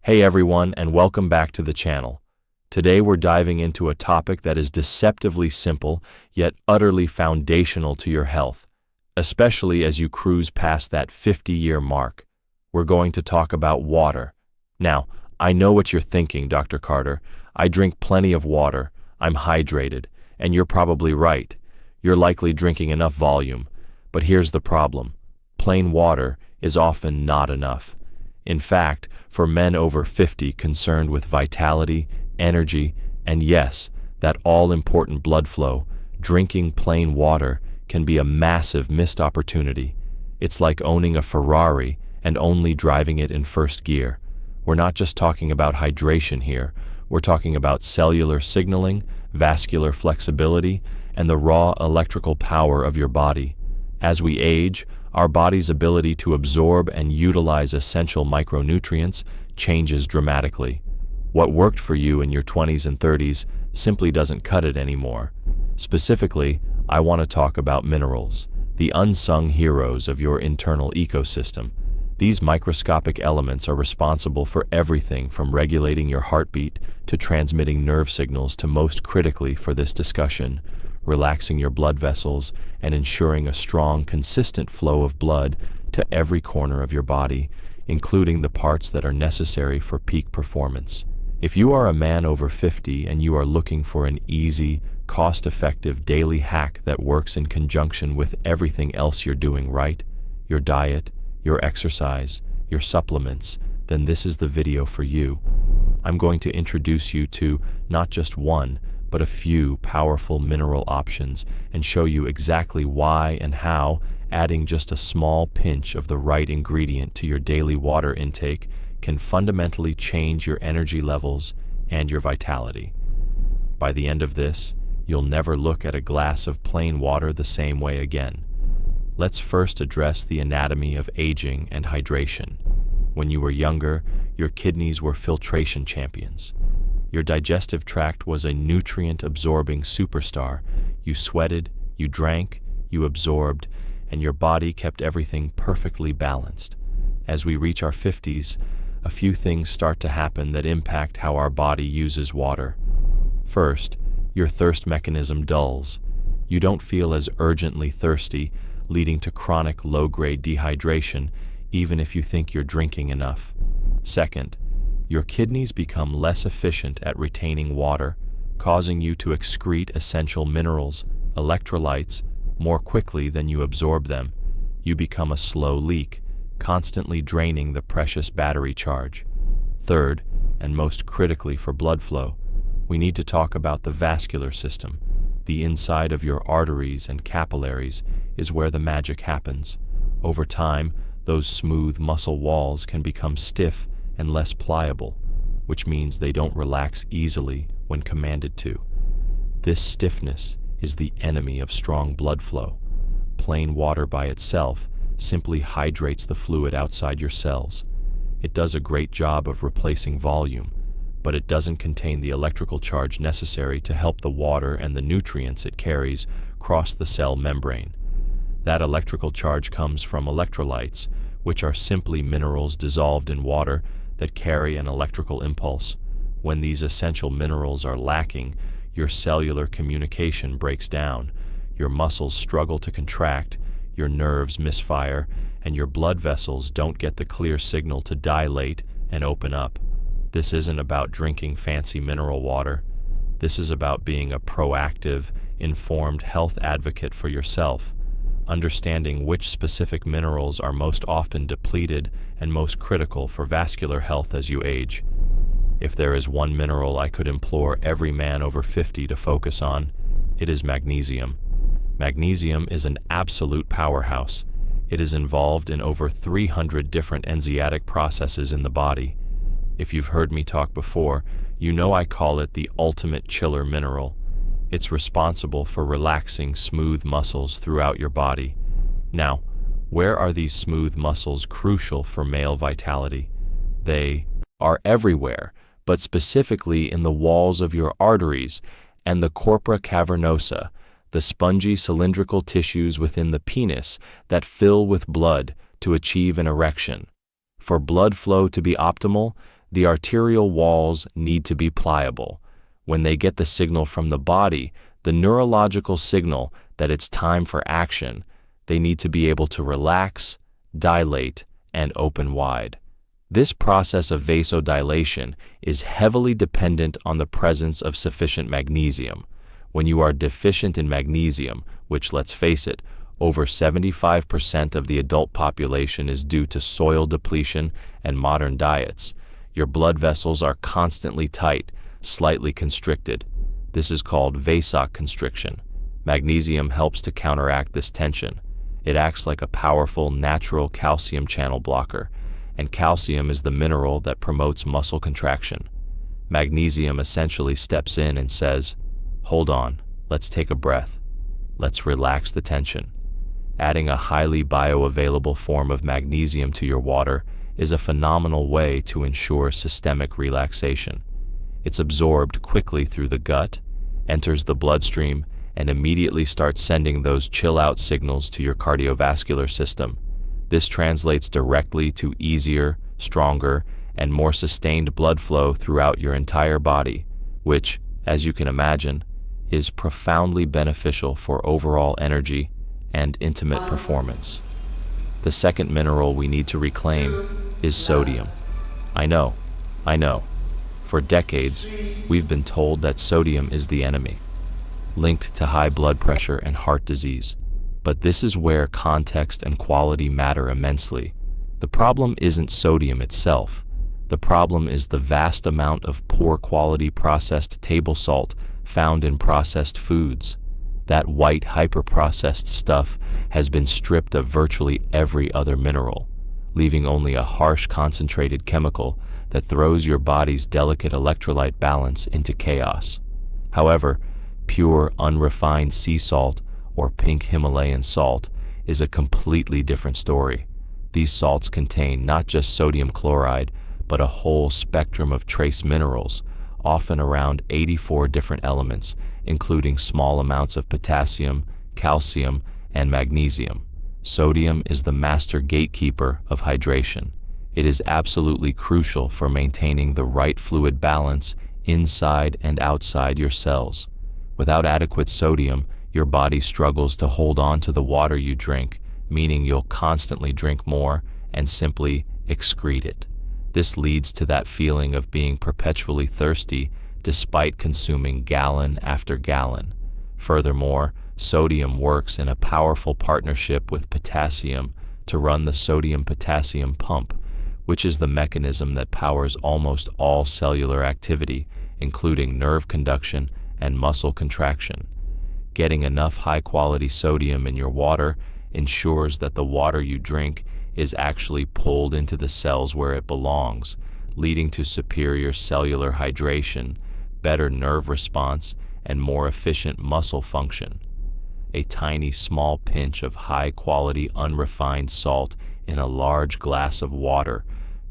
Hey everyone, and welcome back to the channel. Today we're diving into a topic that is deceptively simple, yet utterly foundational to your health, especially as you cruise past that 50-year mark. We're going to talk about water. Now, I know what you're thinking, Dr. Carter. I drink plenty of water, I'm hydrated, and you're probably right. You're likely drinking enough volume. But here's the problem. Plain water is often not enough. In fact, for men over 50 concerned with vitality, energy, and yes, that all-important blood flow, drinking plain water can be a massive missed opportunity. It's like owning a Ferrari and only driving it in first gear. We're not just talking about hydration here. We're talking about cellular signaling, vascular flexibility, and the raw electrical power of your body. As we age, our body's ability to absorb and utilize essential micronutrients changes dramatically. What worked for you in your 20s and 30s simply doesn't cut it anymore. Specifically, I want to talk about minerals, the unsung heroes of your internal ecosystem. These microscopic elements are responsible for everything from regulating your heartbeat to transmitting nerve signals to, most critically for this discussion, relaxing your blood vessels and ensuring a strong, consistent flow of blood to every corner of your body, including the parts that are necessary for peak performance. If you are a man over 50 and you are looking for an easy, cost-effective daily hack that works in conjunction with everything else you're doing right, your diet, your exercise, your supplements, then this is the video for you. I'm going to introduce you to not just one, but a few powerful mineral options and show you exactly why and how adding just a small pinch of the right ingredient to your daily water intake can fundamentally change your energy levels and your vitality. By the end of this, you'll never look at a glass of plain water the same way again. Let's first address the anatomy of aging and hydration. When you were younger, your kidneys were filtration champions. Your digestive tract was a nutrient-absorbing superstar. You sweated, you drank, you absorbed, and your body kept everything perfectly balanced. As we reach our 50s, a few things start to happen that impact how our body uses water. First, your thirst mechanism dulls. You don't feel as urgently thirsty, leading to chronic low-grade dehydration, even if you think you're drinking enough. Second, your kidneys become less efficient at retaining water, causing you to excrete essential minerals, electrolytes, more quickly than you absorb them. You become a slow leak, constantly draining the precious battery charge. Third, and most critically for blood flow, we need to talk about the vascular system. The inside of your arteries and capillaries is where the magic happens. Over time, those smooth muscle walls can become stiff and less pliable, which means they don't relax easily when commanded to. This stiffness is the enemy of strong blood flow. Plain water by itself simply hydrates the fluid outside your cells. It does a great job of replacing volume, but it doesn't contain the electrical charge necessary to help the water and the nutrients it carries cross the cell membrane. That electrical charge comes from electrolytes, which are simply minerals dissolved in water that carry an electrical impulse. When these essential minerals are lacking, your cellular communication breaks down, your muscles struggle to contract, your nerves misfire, and your blood vessels don't get the clear signal to dilate and open up. This isn't about drinking fancy mineral water. This is about being a proactive, informed health advocate for yourself, understanding which specific minerals are most often depleted and most critical for vascular health as you age. If there is one mineral I could implore every man over 50 to focus on, it is magnesium. Magnesium is an absolute powerhouse. It is involved in over 300 different enzymatic processes in the body. If you've heard me talk before, you know I call it the ultimate chiller mineral. It's responsible for relaxing smooth muscles throughout your body. Now, where are these smooth muscles crucial for male vitality? They are everywhere, but specifically in the walls of your arteries and the corpora cavernosa, the spongy cylindrical tissues within the penis that fill with blood to achieve an erection. For blood flow to be optimal, The arterial walls need to be pliable. When they get the signal from the body, the neurological signal that it's time for action, they need to be able to relax, dilate, and open wide. This process of vasodilation is heavily dependent on the presence of sufficient magnesium. When you are deficient in magnesium, which, let's face it, over 75% of the adult population is due to soil depletion and modern diets, your blood vessels are constantly tight, slightly constricted. This is called vasoconstriction. Magnesium helps to counteract this tension. It acts like a powerful natural calcium channel blocker, and calcium is the mineral that promotes muscle contraction. Magnesium essentially steps in and says, "Hold on, let's take a breath. Let's relax the tension." Adding a highly bioavailable form of magnesium to your water is a phenomenal way to ensure systemic relaxation. It's absorbed quickly through the gut, enters the bloodstream, and immediately starts sending those chill-out signals to your cardiovascular system. This translates directly to easier, stronger, and more sustained blood flow throughout your entire body, which, as you can imagine, is profoundly beneficial for overall energy and intimate performance. The second mineral we need to reclaim is sodium. I know. For decades, we've been told that sodium is the enemy, linked to high blood pressure and heart disease. But this is where context and quality matter immensely. The problem isn't sodium itself. The problem is the vast amount of poor quality processed table salt found in processed foods. That white hyper-processed stuff has been stripped of virtually every other mineral, leaving only a harsh concentrated chemical that throws your body's delicate electrolyte balance into chaos. However, pure unrefined sea salt or pink Himalayan salt is a completely different story. These salts contain not just sodium chloride, but a whole spectrum of trace minerals, often around 84 different elements, including small amounts of potassium, calcium, and magnesium. Sodium is the master gatekeeper of hydration. It is absolutely crucial for maintaining the right fluid balance inside and outside your cells. Without adequate sodium, your body struggles to hold on to the water you drink, meaning you'll constantly drink more and simply excrete it. This leads to that feeling of being perpetually thirsty despite consuming gallon after gallon. Furthermore, sodium works in a powerful partnership with potassium to run the sodium-potassium pump, which is the mechanism that powers almost all cellular activity, including nerve conduction and muscle contraction. Getting enough high-quality sodium in your water ensures that the water you drink is actually pulled into the cells where it belongs, leading to superior cellular hydration, better nerve response, and more efficient muscle function. A tiny small pinch of high-quality unrefined salt in a large glass of water,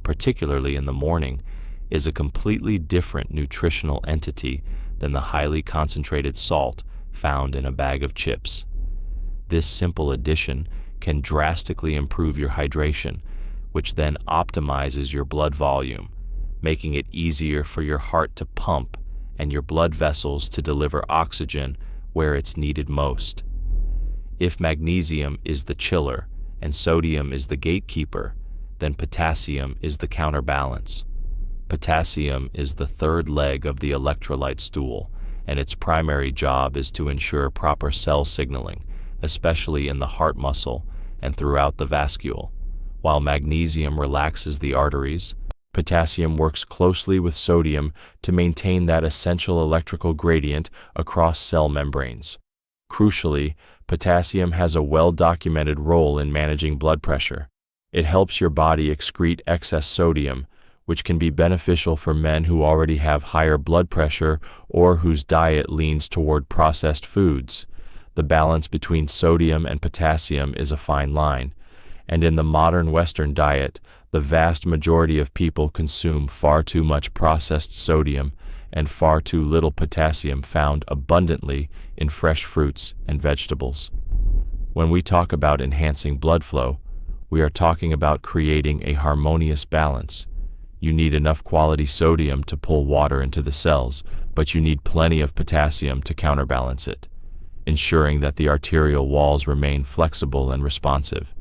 particularly in the morning, is a completely different nutritional entity than the highly concentrated salt found in a bag of chips. This simple addition can drastically improve your hydration, which then optimizes your blood volume, making it easier for your heart to pump and your blood vessels to deliver oxygen where it's needed most. If magnesium is the chiller and sodium is the gatekeeper, then potassium is the counterbalance. Potassium is the third leg of the electrolyte stool, and its primary job is to ensure proper cell signaling, especially in the heart muscle and throughout the vascule. While magnesium relaxes the arteries, potassium works closely with sodium to maintain that essential electrical gradient across cell membranes. Crucially, potassium has a well-documented role in managing blood pressure. It helps your body excrete excess sodium, which can be beneficial for men who already have higher blood pressure or whose diet leans toward processed foods. The balance between sodium and potassium is a fine line, and in the modern Western diet, the vast majority of people consume far too much processed sodium and far too little potassium found abundantly in fresh fruits and vegetables. When we talk about enhancing blood flow, we are talking about creating a harmonious balance. You need enough quality sodium to pull water into the cells, but you need plenty of potassium to counterbalance it, ensuring that the arterial walls remain flexible and responsive.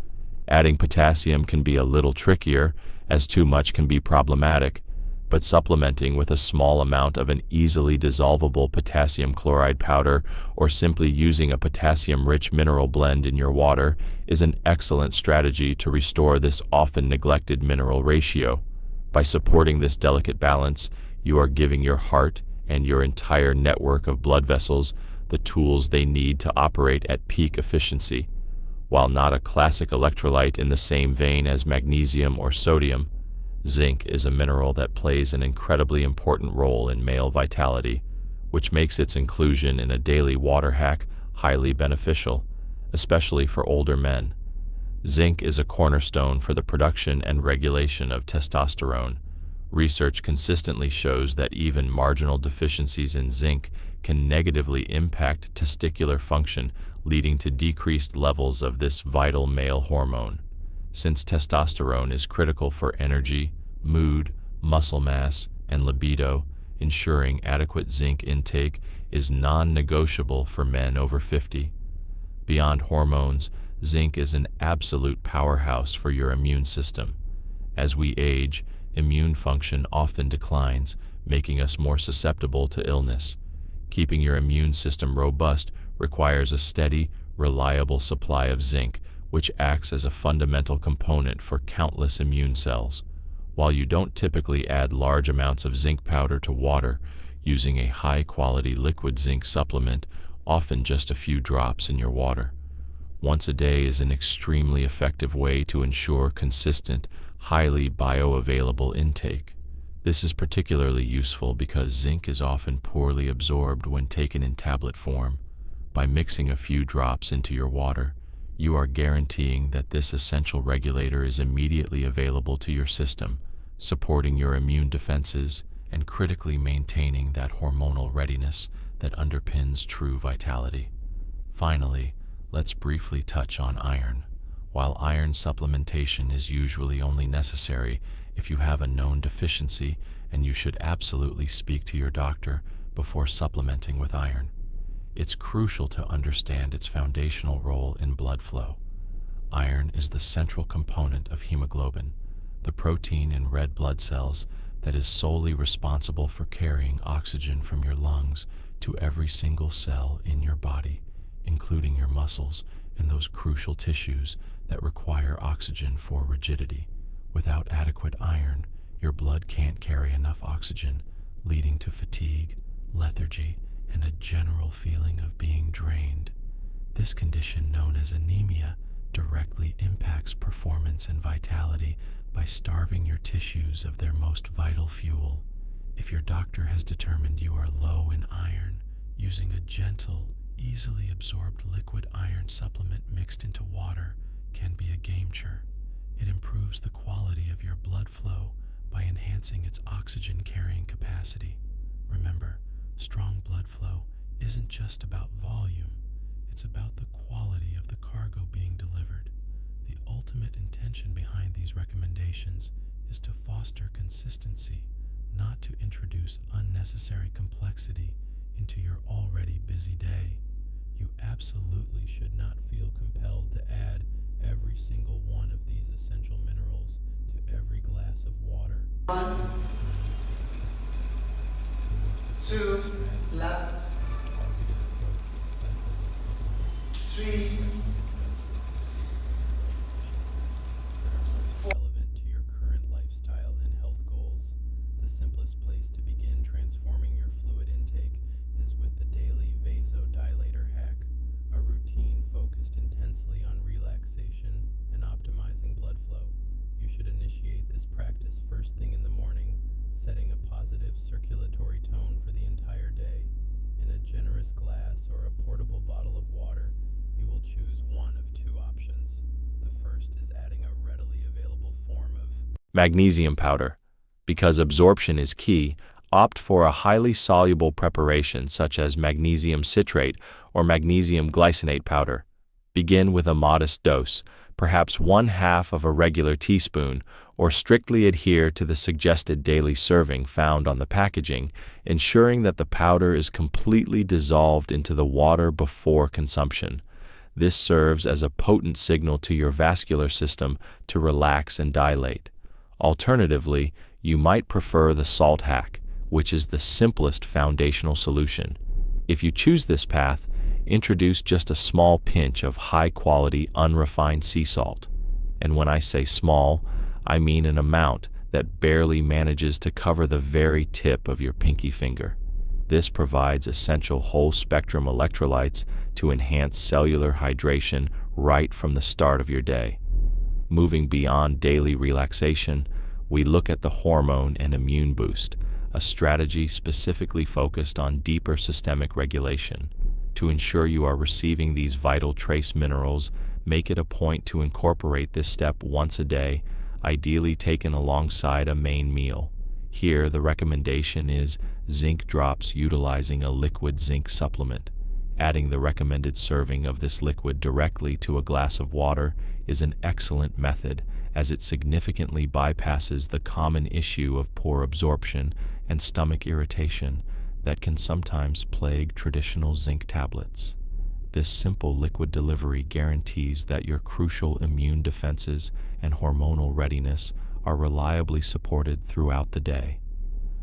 Adding potassium can be a little trickier, as too much can be problematic, but supplementing with a small amount of an easily dissolvable potassium chloride powder or simply using a potassium-rich mineral blend in your water is an excellent strategy to restore this often neglected mineral ratio. By supporting this delicate balance, you are giving your heart and your entire network of blood vessels the tools they need to operate at peak efficiency. While not a classic electrolyte in the same vein as magnesium or sodium, zinc is a mineral that plays an incredibly important role in male vitality, which makes its inclusion in a daily water hack highly beneficial, especially for older men. Zinc is a cornerstone for the production and regulation of testosterone. Research consistently shows that even marginal deficiencies in zinc can negatively impact testicular function, leading to decreased levels of this vital male hormone. Since testosterone is critical for energy, mood, muscle mass, and libido, ensuring adequate zinc intake is non-negotiable for men over 50. Beyond hormones, zinc is an absolute powerhouse for your immune system. As we age, immune function often declines, making us more susceptible to illness. Keeping your immune system robust requires a steady, reliable supply of zinc, which acts as a fundamental component for countless immune cells. While you don't typically add large amounts of zinc powder to water, using a high-quality liquid zinc supplement, often just a few drops in your water, once a day is an extremely effective way to ensure consistent, highly bioavailable intake. This is particularly useful because zinc is often poorly absorbed when taken in tablet form. By mixing a few drops into your water, you are guaranteeing that this essential regulator is immediately available to your system, supporting your immune defenses and critically maintaining that hormonal readiness that underpins true vitality. Finally, let's briefly touch on iron. While iron supplementation is usually only necessary if you have a known deficiency, and you should absolutely speak to your doctor before supplementing with iron, it's crucial to understand its foundational role in blood flow. Iron is the central component of hemoglobin, the protein in red blood cells that is solely responsible for carrying oxygen from your lungs to every single cell in your body, including your muscles and those crucial tissues that require oxygen for rigidity. Without adequate iron, your blood can't carry enough oxygen, leading to fatigue, lethargy, and a general feeling of being drained. This condition, known as anemia, directly impacts performance and vitality by starving your tissues of their most vital fuel. If your doctor has determined you are low in iron, using a gentle, easily absorbed liquid iron supplement mixed into water can be a game-changer. It improves the quality of your blood flow by enhancing its oxygen-carrying capacity. Remember, strong blood flow isn't just about volume, it's about the quality of the cargo being delivered. The ultimate intention behind these recommendations is to foster consistency, not to introduce unnecessary complexity into your already busy day. You absolutely should not feel compelled to add every single one of these essential minerals to every glass of water. 1, 2, left, 3, relevant to your current lifestyle and health goals. The simplest place to begin transforming your fluid intake is with the daily Vaso-Dilator Hack, a routine focused intensely on relaxation and optimizing blood flow. You should initiate this practice first thing in the morning, setting a positive circulatory tone for the entire day. In a generous glass or a portable bottle of water, you will choose one of two options. The first is adding a readily available form of magnesium powder. Because absorption is key, opt for a highly soluble preparation such as magnesium citrate or magnesium glycinate powder. Begin with a modest dose, perhaps 1/2 of a regular teaspoon, or strictly adhere to the suggested daily serving found on the packaging, ensuring that the powder is completely dissolved into the water before consumption. This serves as a potent signal to your vascular system to relax and dilate. Alternatively, you might prefer the salt hack, which is the simplest foundational solution. If you choose this path, introduce just a small pinch of high-quality unrefined sea salt. And when I say small, I mean an amount that barely manages to cover the very tip of your pinky finger. This provides essential whole-spectrum electrolytes to enhance cellular hydration right from the start of your day. Moving beyond daily relaxation, we look at the hormone and immune boost, a strategy specifically focused on deeper systemic regulation. To ensure you are receiving these vital trace minerals, make it a point to incorporate this step once a day, ideally taken alongside a main meal. Here, the recommendation is zinc drops utilizing a liquid zinc supplement. Adding the recommended serving of this liquid directly to a glass of water is an excellent method, as it significantly bypasses the common issue of poor absorption and stomach irritation that can sometimes plague traditional zinc tablets. This simple liquid delivery guarantees that your crucial immune defenses and hormonal readiness are reliably supported throughout the day.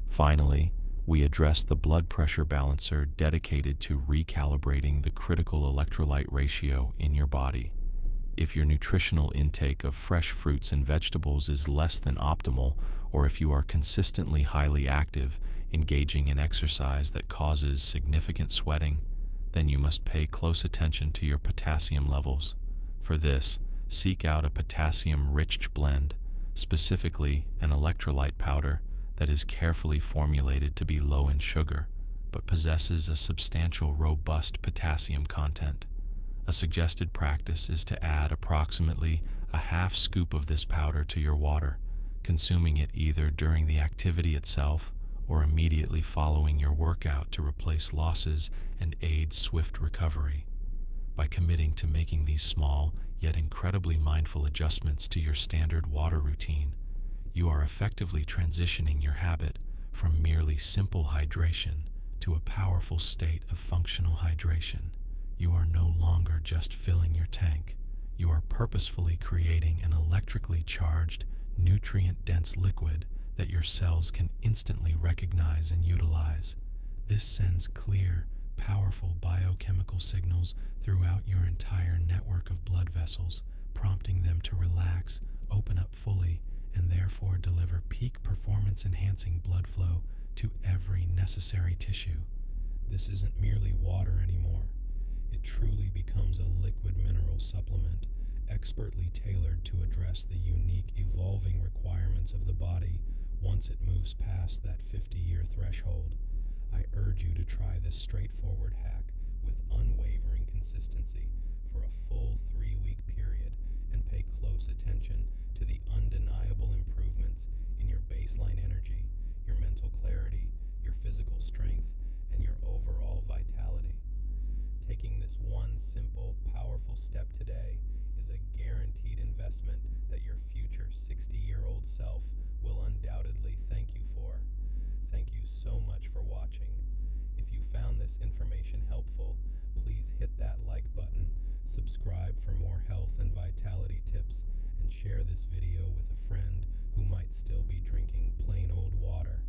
Finally, we address the blood pressure balancer dedicated to recalibrating the critical electrolyte ratio in your body. If your nutritional intake of fresh fruits and vegetables is less than optimal, or if you are consistently highly active, engaging in exercise that causes significant sweating, then you must pay close attention to your potassium levels. For this, seek out a potassium-rich blend, specifically an electrolyte powder that is carefully formulated to be low in sugar, but possesses a substantial, robust potassium content. A suggested practice is to add approximately a half scoop of this powder to your water, consuming it either during the activity itself or immediately following your workout to replace losses and aid swift recovery. By committing to making these small yet incredibly mindful adjustments to your standard water routine, you are effectively transitioning your habit from merely simple hydration to a powerful state of functional hydration. You are no longer just filling your tank. You are purposefully creating an electrically charged, nutrient-dense liquid that your cells can instantly recognize and utilize. This sends clear, powerful biochemical signals throughout your entire network of blood vessels, prompting them to relax, open up fully, and therefore deliver peak performance-enhancing blood flow to every necessary tissue. This isn't merely water anymore. It truly becomes a liquid mineral supplement, expertly tailored to address the unique evolving requirements of the body once it moves past that 50-year threshold. I urge you to try this straightforward hack with unwavering consistency for a full 3-week period and pay close attention to the undeniable improvements in your baseline energy, your mental clarity, your physical strength, and your overall vitality. Taking this one simple, powerful step today is a guaranteed investment that your future 60-year-old self will undoubtedly thank you for. Thank you so much for watching. If you found this information helpful, please hit that like button, subscribe for more health and vitality tips, and share this video with a friend who might still be drinking plain old water.